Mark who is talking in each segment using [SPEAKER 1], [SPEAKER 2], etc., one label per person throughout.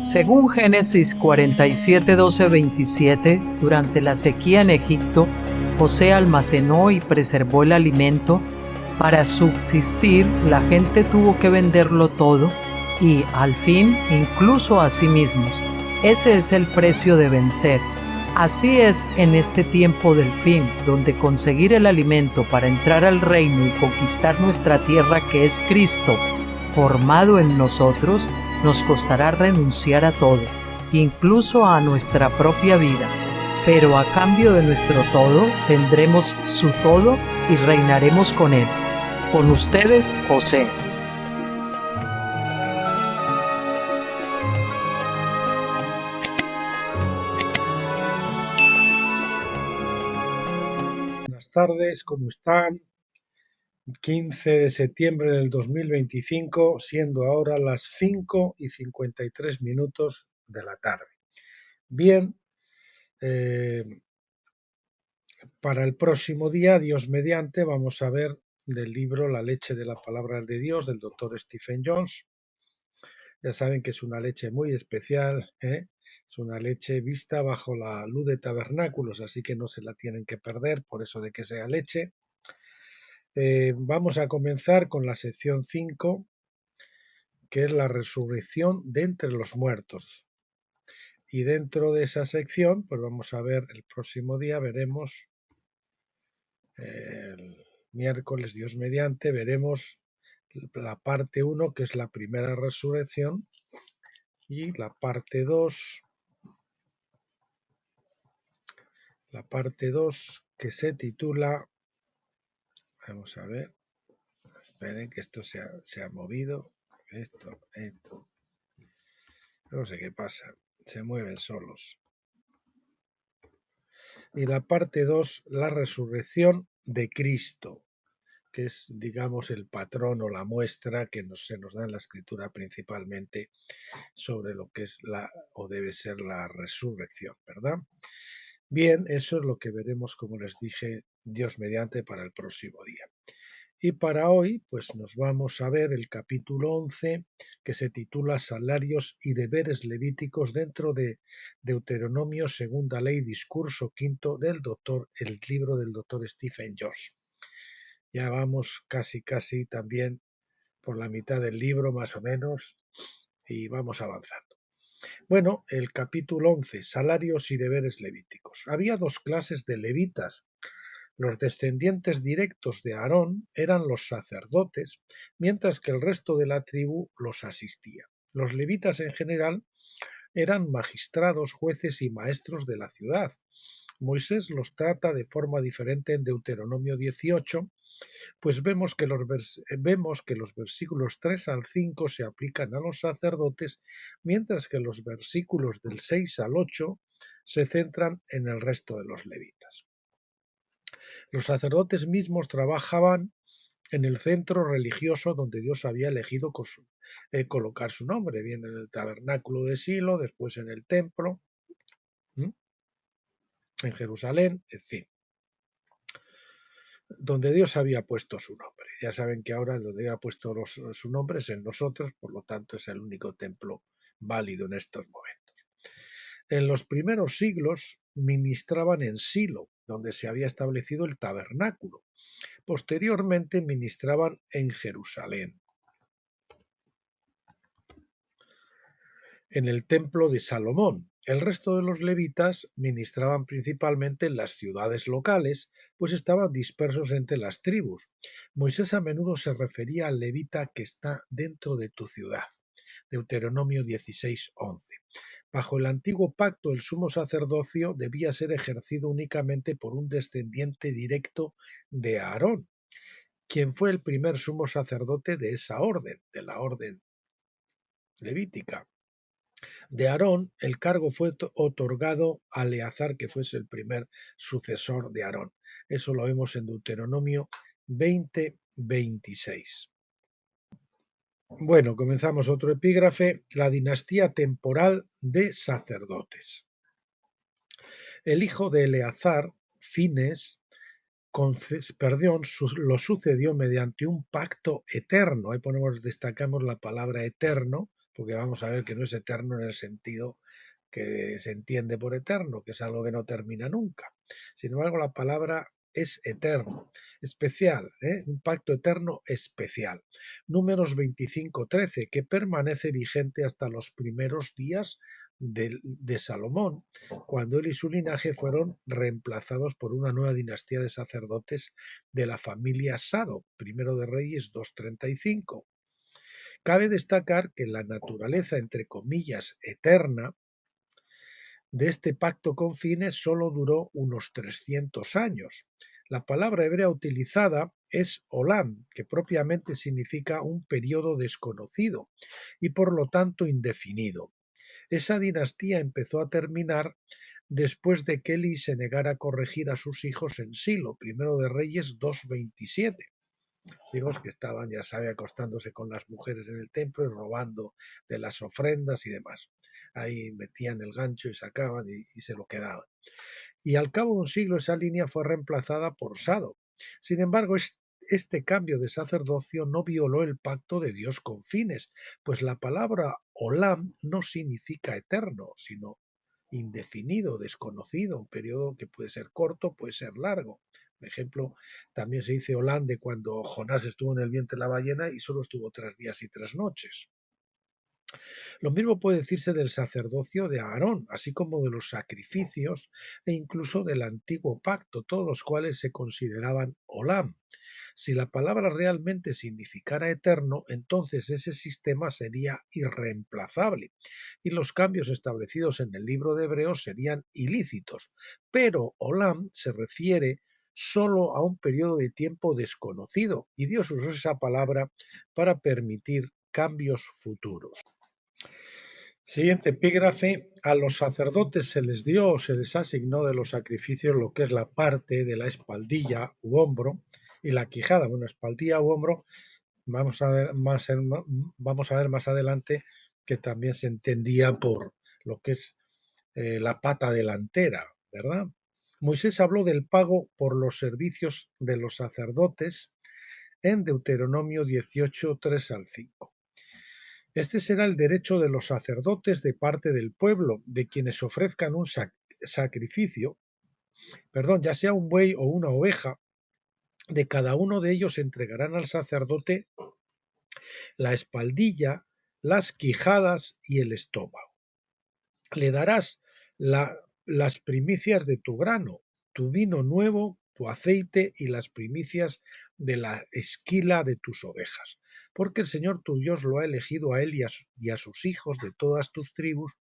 [SPEAKER 1] Según Génesis 47, 12, 27, durante la sequía en Egipto, José almacenó y preservó el alimento. Para subsistir, la gente tuvo que venderlo todo y, al fin, incluso a sí mismos. Ese es el precio de vencer. Así es en este tiempo del fin, donde conseguir el alimento para entrar al reino y conquistar nuestra tierra, que es Cristo, formado en nosotros, nos costará renunciar a todo, incluso a nuestra propia vida. Pero a cambio de nuestro todo, tendremos su todo y reinaremos con él. Con ustedes, José.
[SPEAKER 2] Buenas tardes, ¿cómo están? 15 de septiembre del 2025, siendo ahora las 5:53 de la tarde. Bien, para el próximo día, Dios mediante, vamos a ver del libro La leche de la palabra de Dios, del doctor Stephen Jones. Ya saben que es una leche muy especial, es una leche vista bajo la luz de tabernáculos, así que no se la tienen que perder por eso de que sea leche. Vamos a comenzar con la sección 5, que es la resurrección de entre los muertos. Y dentro de esa sección, pues vamos a ver el próximo día, veremos el miércoles, Dios mediante, veremos la parte 1, que es la primera resurrección, y la parte 2, que se titula, vamos a ver, esperen que esto se ha movido, esto, no sé qué pasa, se mueven solos. Y la parte 2, la resurrección de Cristo, que es, digamos, el patrón o la muestra que se nos da en la Escritura principalmente sobre lo que es o debe ser la resurrección, ¿verdad? Bien, eso es lo que veremos, como les dije, Dios mediante, para el próximo día. Y para hoy, pues nos vamos a ver el capítulo 11, que se titula Salarios y deberes levíticos dentro de Deuteronomio, segunda ley, discurso quinto del el libro del doctor Stephen Jones. Ya vamos casi también por la mitad del libro, más o menos, y vamos avanzando. Bueno, el capítulo 11, salarios y deberes levíticos. Había dos clases de levitas. Los descendientes directos de Aarón eran los sacerdotes, mientras que el resto de la tribu los asistía. Los levitas en general eran magistrados, jueces y maestros de la ciudad. Moisés los trata de forma diferente en Deuteronomio 18, pues vemos que los versículos 3 al 5 se aplican a los sacerdotes, mientras que los versículos del 6 al 8 se centran en el resto de los levitas. Los sacerdotes mismos trabajaban en el centro religioso donde Dios había elegido colocar su nombre, bien en el tabernáculo de Silo, después en el templo, en Jerusalén, en fin, donde Dios había puesto su nombre. Ya saben que ahora donde había puesto su nombre es en nosotros, por lo tanto es el único templo válido en estos momentos. En los primeros siglos ministraban en Silo, donde se había establecido el tabernáculo. Posteriormente ministraban en Jerusalén, en el templo de Salomón. El resto de los levitas ministraban principalmente en las ciudades locales, pues estaban dispersos entre las tribus. Moisés a menudo se refería al levita que está dentro de tu ciudad. Deuteronomio 16:11. Bajo el antiguo pacto, el sumo sacerdocio debía ser ejercido únicamente por un descendiente directo de Aarón, quien fue el primer sumo sacerdote de esa orden, de la orden levítica. De Aarón, el cargo fue otorgado a Eleazar, que fuese el primer sucesor de Aarón. Eso lo vemos en Deuteronomio 20:26. Bueno, comenzamos otro epígrafe, la dinastía temporal de sacerdotes. El hijo de Eleazar, Fines, lo sucedió mediante un pacto eterno. Ahí destacamos la palabra eterno, porque vamos a ver que no es eterno en el sentido que se entiende por eterno, que es algo que no termina nunca. Sin embargo, la palabra es eterno, especial, un pacto eterno especial. Números 25:13, que permanece vigente hasta los primeros días de Salomón, cuando él y su linaje fueron reemplazados por una nueva dinastía de sacerdotes de la familia Sado, primero de Reyes 2:35. Cabe destacar que la naturaleza, entre comillas, eterna, de este pacto con fines solo duró unos 300 años. La palabra hebrea utilizada es olam, que propiamente significa un periodo desconocido y por lo tanto indefinido. Esa dinastía empezó a terminar después de que Eli se negara a corregir a sus hijos en Silo, primero de Reyes 2:27. Hijos que estaban, ya sabe, acostándose con las mujeres en el templo y robando de las ofrendas y demás. Ahí metían el gancho y sacaban y se lo quedaban. Y al cabo de un siglo esa línea fue reemplazada por Sado. Sin embargo, este cambio de sacerdocio no violó el pacto de Dios con fines, pues la palabra olam no significa eterno, sino indefinido, desconocido, un periodo que puede ser corto, puede ser largo. Por ejemplo, también se dice olam de cuando Jonás estuvo en el vientre de la ballena y solo estuvo 3 días y 3 noches. Lo mismo puede decirse del sacerdocio de Aarón, así como de los sacrificios e incluso del antiguo pacto, todos los cuales se consideraban olam. Si la palabra realmente significara eterno, entonces ese sistema sería irreemplazable y los cambios establecidos en el libro de Hebreos serían ilícitos. Pero olam se refiere solo a un periodo de tiempo desconocido y Dios usó esa palabra para permitir cambios futuros. Siguiente epígrafe: a los sacerdotes se les dio o se les asignó de los sacrificios lo que es la parte de la espaldilla u hombro y la quijada. Bueno, espaldilla u hombro, vamos a ver más adelante que también se entendía por lo que es la pata delantera, ¿verdad? Moisés habló del pago por los servicios de los sacerdotes en Deuteronomio 18, 3 al 5. Este será el derecho de los sacerdotes de parte del pueblo, de quienes ofrezcan un sacrificio, ya sea un buey o una oveja, de cada uno de ellos entregarán al sacerdote la espaldilla, las quijadas y el estómago. Le darás las primicias de tu grano, tu vino nuevo, tu aceite y las primicias de la esquila de tus ovejas, porque el Señor tu Dios lo ha elegido a él y a sus hijos de todas tus tribus,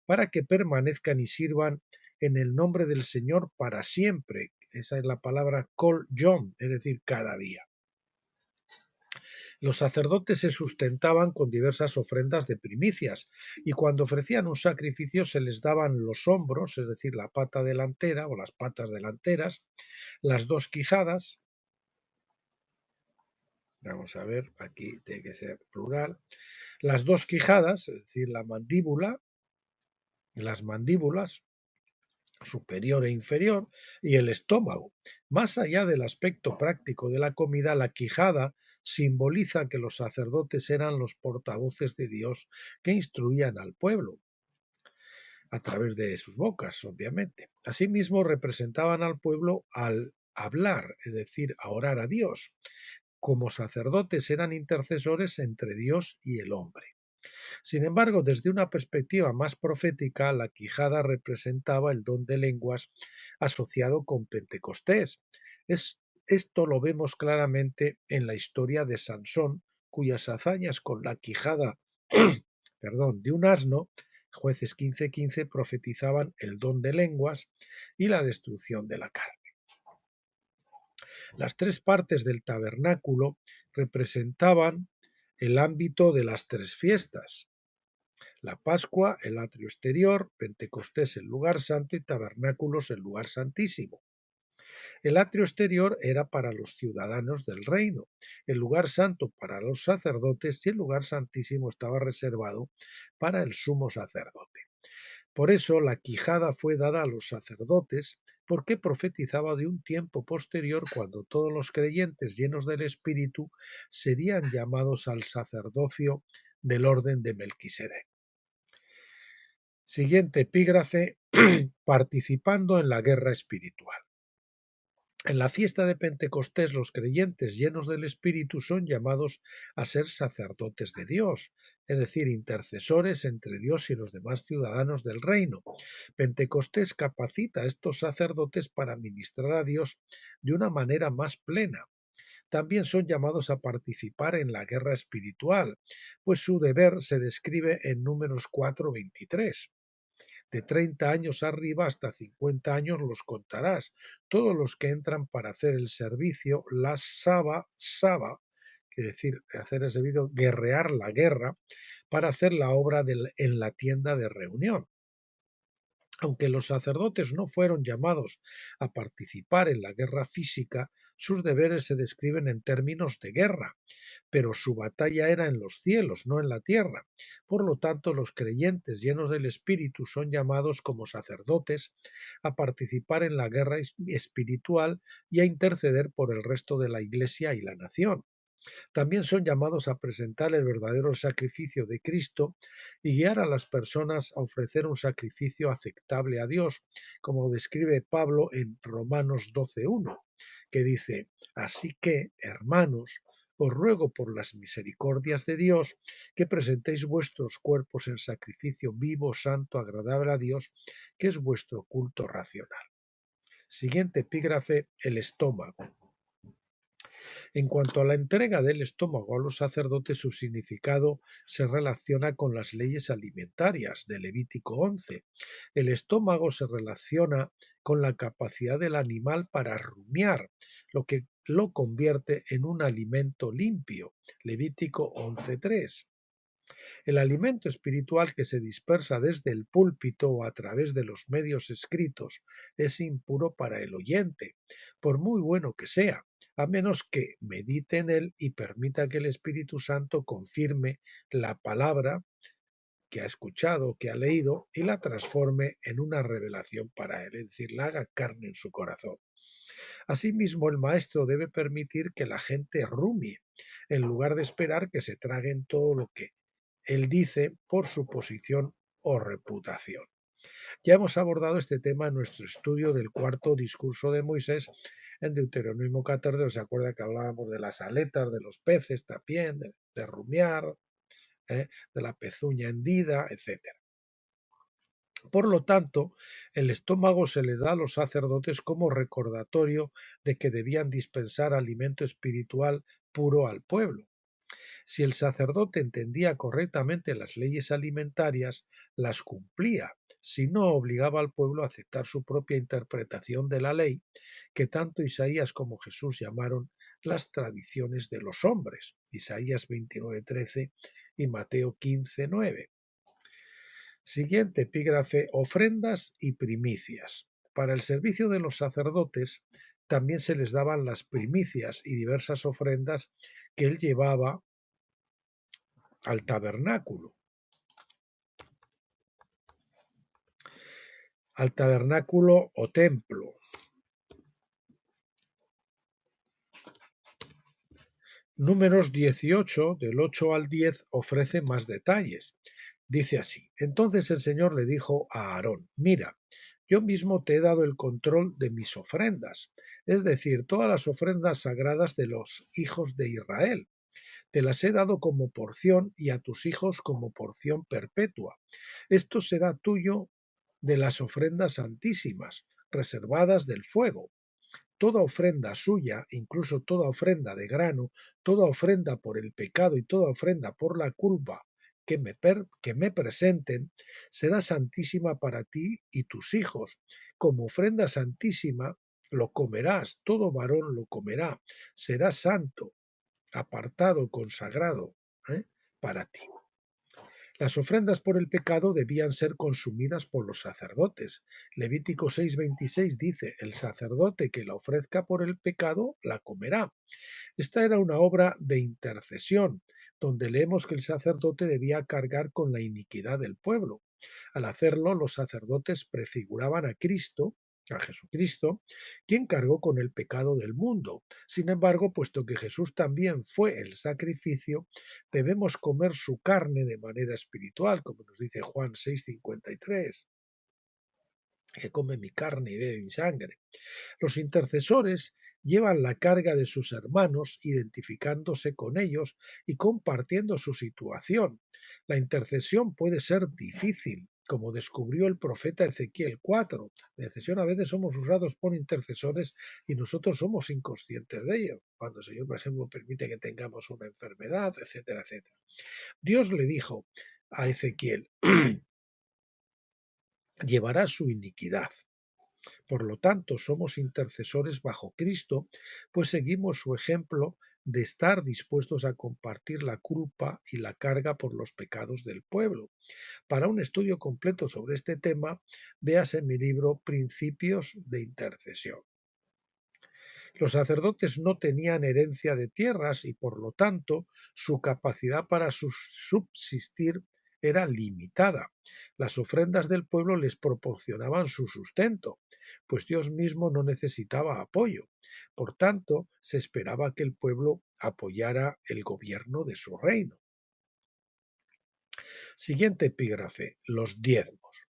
[SPEAKER 2] para que permanezcan y sirvan en el nombre del Señor para siempre. Esa es la palabra kol yom, es decir, cada día. Los sacerdotes se sustentaban con diversas ofrendas de primicias, y cuando ofrecían un sacrificio se les daban los hombros, es decir, la pata delantera o las patas delanteras, las dos quijadas, vamos a ver, aquí tiene que ser plural, las dos quijadas, es decir, la mandíbula, las mandíbulas, superior e inferior, y el estómago. Más allá del aspecto práctico de la comida, la quijada simboliza que los sacerdotes eran los portavoces de Dios que instruían al pueblo a través de sus bocas, obviamente. Asimismo, representaban al pueblo al hablar, es decir, a orar a Dios. Como sacerdotes eran intercesores entre Dios y el hombre. Sin embargo, desde una perspectiva más profética, la quijada representaba el don de lenguas asociado con Pentecostés. Esto lo vemos claramente en la historia de Sansón, cuyas hazañas con la quijada de un asno, Jueces 15:15, profetizaban el don de lenguas y la destrucción de la carne. Las tres partes del tabernáculo representaban el ámbito de las tres fiestas: la Pascua, el atrio exterior; Pentecostés, el lugar santo; y tabernáculos, el lugar santísimo. El atrio exterior era para los ciudadanos del reino, el lugar santo para los sacerdotes y el lugar santísimo estaba reservado para el sumo sacerdote. Por eso la quijada fue dada a los sacerdotes, porque profetizaba de un tiempo posterior cuando todos los creyentes llenos del Espíritu serían llamados al sacerdocio del orden de Melquisedec. Siguiente epígrafe, participando en la guerra espiritual. En la fiesta de Pentecostés, los creyentes llenos del Espíritu son llamados a ser sacerdotes de Dios, es decir, intercesores entre Dios y los demás ciudadanos del reino. Pentecostés capacita a estos sacerdotes para ministrar a Dios de una manera más plena. También son llamados a participar en la guerra espiritual, pues su deber se describe en Números 4:23. De 30 años arriba hasta 50 años los contarás, todos los que entran para hacer el servicio, la saba, es decir, hacer el servicio, guerrear la guerra, para hacer la obra en la tienda de reunión. Aunque los sacerdotes no fueron llamados a participar en la guerra física, sus deberes se describen en términos de guerra, pero su batalla era en los cielos, no en la tierra. Por lo tanto, los creyentes llenos del Espíritu son llamados como sacerdotes a participar en la guerra espiritual y a interceder por el resto de la Iglesia y la nación. También son llamados a presentar el verdadero sacrificio de Cristo y guiar a las personas a ofrecer un sacrificio aceptable a Dios, como describe Pablo en Romanos 12:1, que dice: Así que, hermanos, os ruego por las misericordias de Dios que presentéis vuestros cuerpos en sacrificio vivo, santo, agradable a Dios, que es vuestro culto racional. Siguiente epígrafe, el estómago. En cuanto a la entrega del estómago a los sacerdotes, su significado se relaciona con las leyes alimentarias de Levítico 11. El estómago se relaciona con la capacidad del animal para rumiar, lo que lo convierte en un alimento limpio. Levítico 11:3. El alimento espiritual que se dispersa desde el púlpito o a través de los medios escritos es impuro para el oyente, por muy bueno que sea, a menos que medite en él y permita que el Espíritu Santo confirme la palabra que ha escuchado, que ha leído, y la transforme en una revelación para él, es decir, la haga carne en su corazón. Asimismo, el maestro debe permitir que la gente rumie, en lugar de esperar que se traguen todo lo que él dice por su posición o reputación. Ya hemos abordado este tema en nuestro estudio del cuarto discurso de Moisés en Deuteronomio 14. ¿Se acuerda que hablábamos de las aletas, de los peces también, de rumiar, de la pezuña hendida, etcétera? Por lo tanto, el estómago se le da a los sacerdotes como recordatorio de que debían dispensar alimento espiritual puro al pueblo. Si el sacerdote entendía correctamente las leyes alimentarias, las cumplía, si no obligaba al pueblo a aceptar su propia interpretación de la ley, que tanto Isaías como Jesús llamaron las tradiciones de los hombres, Isaías 29:13 y Mateo 15:9. Siguiente epígrafe, ofrendas y primicias. Para el servicio de los sacerdotes también se les daban las primicias y diversas ofrendas que él llevaba al tabernáculo. Al tabernáculo o templo. Números 18, del 8 al 10, ofrece más detalles. Dice así: Entonces el Señor le dijo a Aarón: Mira, yo mismo te he dado el control de mis ofrendas, es decir, todas las ofrendas sagradas de los hijos de Israel. Te las he dado como porción y a tus hijos como porción perpetua. Esto será tuyo de las ofrendas santísimas, reservadas del fuego. Toda ofrenda suya, incluso toda ofrenda de grano, toda ofrenda por el pecado y toda ofrenda por la culpa que me presenten, será santísima para ti y tus hijos. Como ofrenda santísima lo comerás, todo varón lo comerá, será santo, apartado, consagrado, para ti. Las ofrendas por el pecado debían ser consumidas por los sacerdotes. Levítico 6:26 dice: el sacerdote que la ofrezca por el pecado la comerá. Esta era una obra de intercesión, donde leemos que el sacerdote debía cargar con la iniquidad del pueblo. Al hacerlo, los sacerdotes prefiguraban a Cristo, a Jesucristo, quien cargó con el pecado del mundo. Sin embargo, puesto que Jesús también fue el sacrificio, debemos comer su carne de manera espiritual, como nos dice Juan 6:53, que come mi carne y bebe mi sangre. Los intercesores llevan la carga de sus hermanos, identificándose con ellos y compartiendo su situación. La intercesión puede ser difícil, como descubrió el profeta Ezequiel 4. La intercesión a veces somos usados por intercesores y nosotros somos inconscientes de ello. Cuando el Señor, por ejemplo, permite que tengamos una enfermedad, etcétera, etcétera. Dios le dijo a Ezequiel, llevará su iniquidad. Por lo tanto, somos intercesores bajo Cristo, pues seguimos su ejemplo de estar dispuestos a compartir la culpa y la carga por los pecados del pueblo. Para un estudio completo sobre este tema, véase mi libro Principios de Intercesión. Los sacerdotes no tenían herencia de tierras y por lo tanto su capacidad para subsistir era limitada. Las ofrendas del pueblo les proporcionaban su sustento, pues Dios mismo no necesitaba apoyo. Por tanto, se esperaba que el pueblo apoyara el gobierno de su reino. Siguiente epígrafe, los diezmos.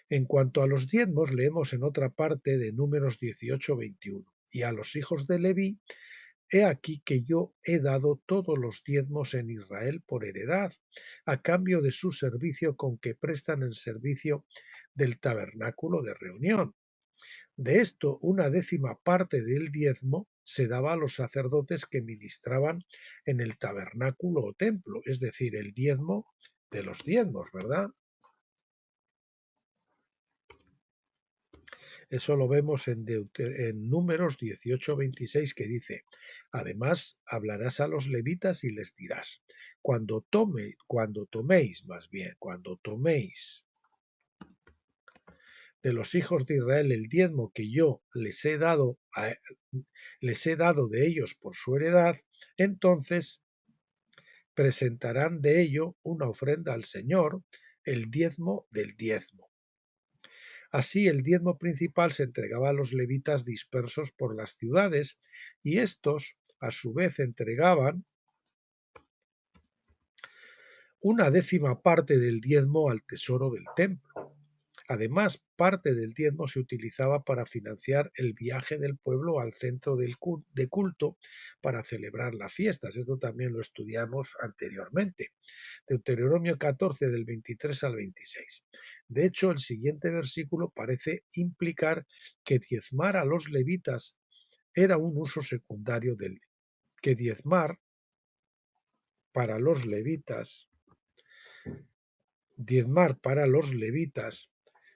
[SPEAKER 2] En cuanto a los diezmos, leemos en otra parte de Números 18:21. Y a los hijos de Leví, he aquí que yo he dado todos los diezmos en Israel por heredad, a cambio de su servicio con que prestan el servicio del tabernáculo de reunión. De esto, una décima parte del diezmo se daba a los sacerdotes que ministraban en el tabernáculo o templo, es decir, el diezmo de los diezmos, ¿verdad? Eso lo vemos en Números 18:26, que dice, además hablarás a los levitas y les dirás, cuando toméis de los hijos de Israel el diezmo que yo les he dado de ellos por su heredad, entonces presentarán de ello una ofrenda al Señor, el diezmo del diezmo. Así el diezmo principal se entregaba a los levitas dispersos por las ciudades y estos, a su vez, entregaban una décima parte del diezmo al tesoro del templo. Además, parte del diezmo se utilizaba para financiar el viaje del pueblo al centro de culto para celebrar las fiestas. Esto también lo estudiamos anteriormente. Deuteronomio 14 del 23 al 26. De hecho, el siguiente versículo parece implicar que diezmar a los levitas era un uso secundario que diezmar para los levitas,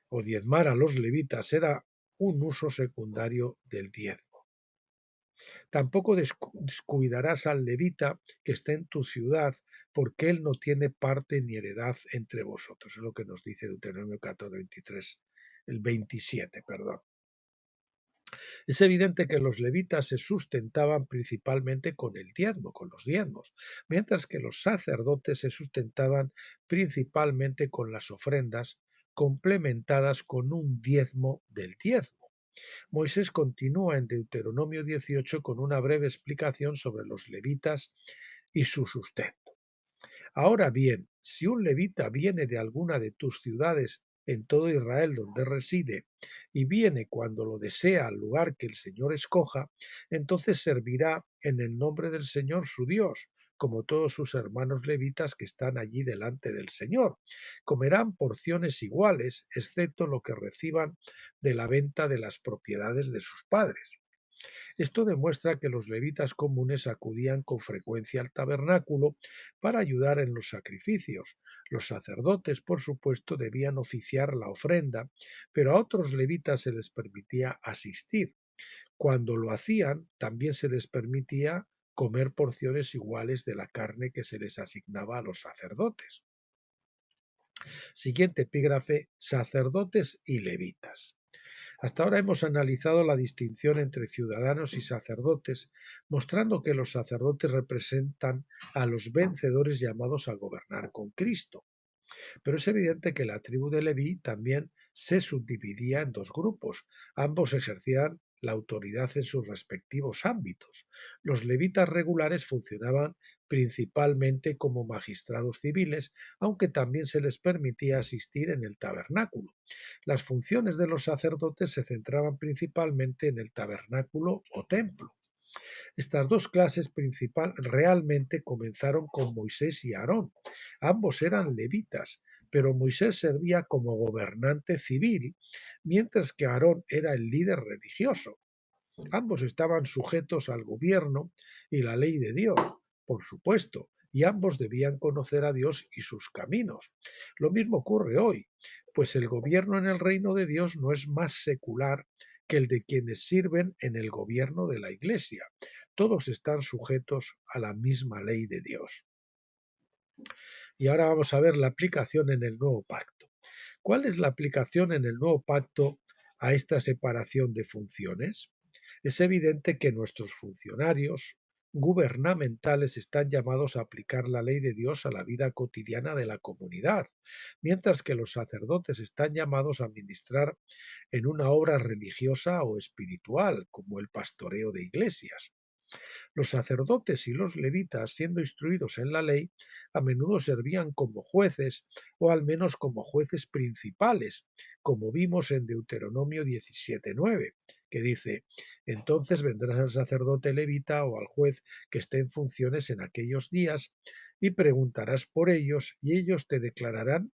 [SPEAKER 2] o diezmar a los levitas era un uso secundario del diezmo. Tampoco descuidarás al levita que esté en tu ciudad, porque él no tiene parte ni heredad entre vosotros. Es lo que nos dice Deuteronomio 14:23, el 27, perdón. Es evidente que los levitas se sustentaban principalmente con el diezmo, con los diezmos, mientras que los sacerdotes se sustentaban principalmente con las ofrendas, complementadas con un diezmo del diezmo. Moisés continúa en Deuteronomio 18 con una breve explicación sobre los levitas y su sustento. Ahora bien, si un levita viene de alguna de tus ciudades en todo Israel donde reside, y viene cuando lo desea al lugar que el Señor escoja, entonces servirá en el nombre del Señor su Dios, como todos sus hermanos levitas que están allí delante del Señor. Comerán porciones iguales, excepto lo que reciban de la venta de las propiedades de sus padres. Esto demuestra que los levitas comunes acudían con frecuencia al tabernáculo para ayudar en los sacrificios. Los sacerdotes, por supuesto, debían oficiar la ofrenda, pero a otros levitas se les permitía asistir. Cuando lo hacían, también se les permitía comer porciones iguales de la carne que se les asignaba a los sacerdotes. Siguiente epígrafe, sacerdotes y levitas. Hasta ahora hemos analizado la distinción entre ciudadanos y sacerdotes, mostrando que los sacerdotes representan a los vencedores llamados a gobernar con Cristo. Pero es evidente que la tribu de Leví también se subdividía en dos grupos. Ambos ejercían la autoridad en sus respectivos ámbitos. Los levitas regulares funcionaban principalmente como magistrados civiles, aunque también se les permitía asistir en el tabernáculo. Las funciones de los sacerdotes se centraban principalmente en el tabernáculo o templo. Estas dos clases principal realmente comenzaron con Moisés y Aarón. Ambos eran levitas, pero Moisés servía como gobernante civil, mientras que Aarón era el líder religioso. Ambos estaban sujetos al gobierno y la ley de Dios, por supuesto, y ambos debían conocer a Dios y sus caminos. Lo mismo ocurre hoy, pues el gobierno en el reino de Dios no es más secular que el de quienes sirven en el gobierno de la Iglesia. Todos están sujetos a la misma ley de Dios. Y ahora vamos a ver la aplicación en el nuevo pacto. ¿Cuál es la aplicación en el nuevo pacto a esta separación de funciones? Es evidente que nuestros funcionarios gubernamentales están llamados a aplicar la ley de Dios a la vida cotidiana de la comunidad, mientras que los sacerdotes están llamados a ministrar en una obra religiosa o espiritual, como el pastoreo de iglesias. Los sacerdotes y los levitas, siendo instruidos en la ley, a menudo servían como jueces o al menos como jueces principales, como vimos en Deuteronomio 17:9, que dice: entonces vendrás al sacerdote levita o al juez que esté en funciones en aquellos días y preguntarás por ellos y ellos te declararán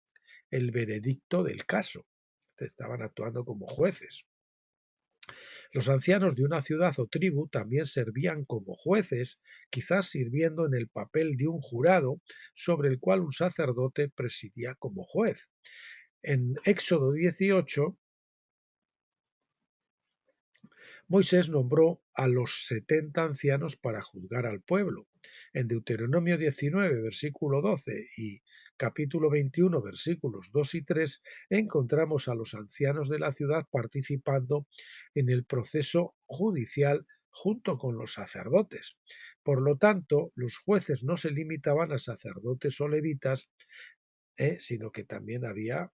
[SPEAKER 2] el veredicto del caso. Te estaban actuando como jueces. Los ancianos de una ciudad o tribu también servían como jueces, quizás sirviendo en el papel de un jurado sobre el cual un sacerdote presidía como juez. En Éxodo 18, Moisés nombró a los 70 ancianos para juzgar al pueblo. En Deuteronomio 19, versículo 12 y capítulo 21, versículos 2 y 3, encontramos a los ancianos de la ciudad participando en el proceso judicial junto con los sacerdotes. Por lo tanto, los jueces no se limitaban a sacerdotes o levitas, sino que también había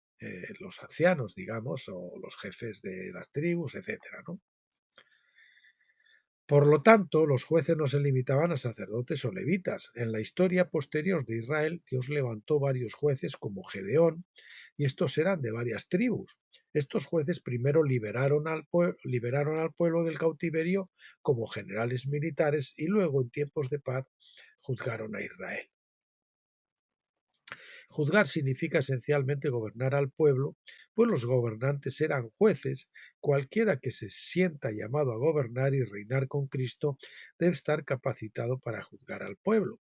[SPEAKER 2] los ancianos, digamos, o los jefes de las tribus, etcétera, ¿no? Por lo tanto, los jueces no se limitaban a sacerdotes o levitas. En la historia posterior de Israel, Dios levantó varios jueces como Gedeón, y estos eran de varias tribus. Estos jueces primero liberaron al pueblo del cautiverio como generales militares y luego, en tiempos de paz, juzgaron a Israel. Juzgar significa esencialmente gobernar al pueblo, pues los gobernantes eran jueces. Cualquiera que se sienta llamado a gobernar y reinar con Cristo debe estar capacitado para juzgar al pueblo,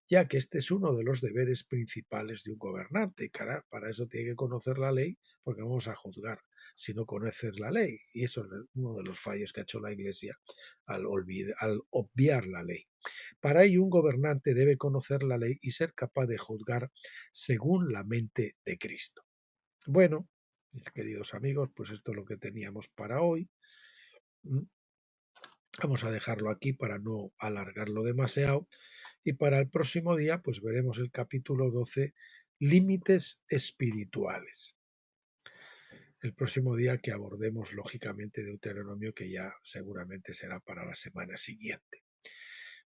[SPEAKER 2] ya que este es uno de los deberes principales de un gobernante. Para eso tiene que conocer la ley, porque vamos a juzgar si no conoces la ley. Y eso es uno de los fallos que ha hecho la Iglesia al obviar la ley. Para ello, un gobernante debe conocer la ley y ser capaz de juzgar según la mente de Cristo. Bueno, mis queridos amigos, pues esto es lo que teníamos para hoy. Vamos a dejarlo aquí para no alargarlo demasiado. Y para el próximo día, pues veremos el capítulo 12, límites espirituales. El próximo día que abordemos, lógicamente, Deuteronomio, que ya seguramente será para la semana siguiente.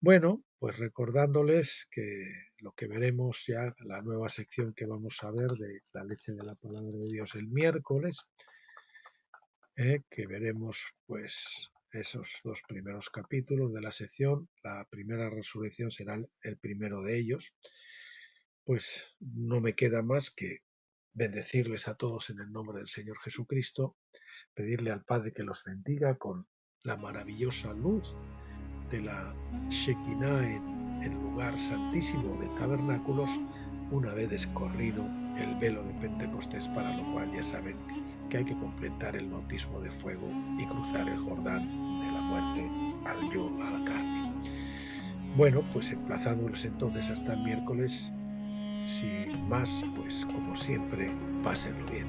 [SPEAKER 2] Bueno, pues recordándoles que lo que veremos ya, la nueva sección que vamos a ver de la leche de la palabra de Dios el miércoles, que veremos pues esos dos primeros capítulos de la sección. La primera resurrección será el primero de ellos. Pues no me queda más que bendecirles a todos en el nombre del Señor Jesucristo, pedirle al Padre que los bendiga con la maravillosa luz de la Shekinah en el lugar santísimo de tabernáculos, una vez escorrido el velo de Pentecostés, para lo cual ya saben que hay que completar el bautismo de fuego y cruzar el Jordán de la muerte al yo, a la carne. Bueno, pues emplazándoles entonces hasta el miércoles, sin más, pues como siempre, pásenlo bien.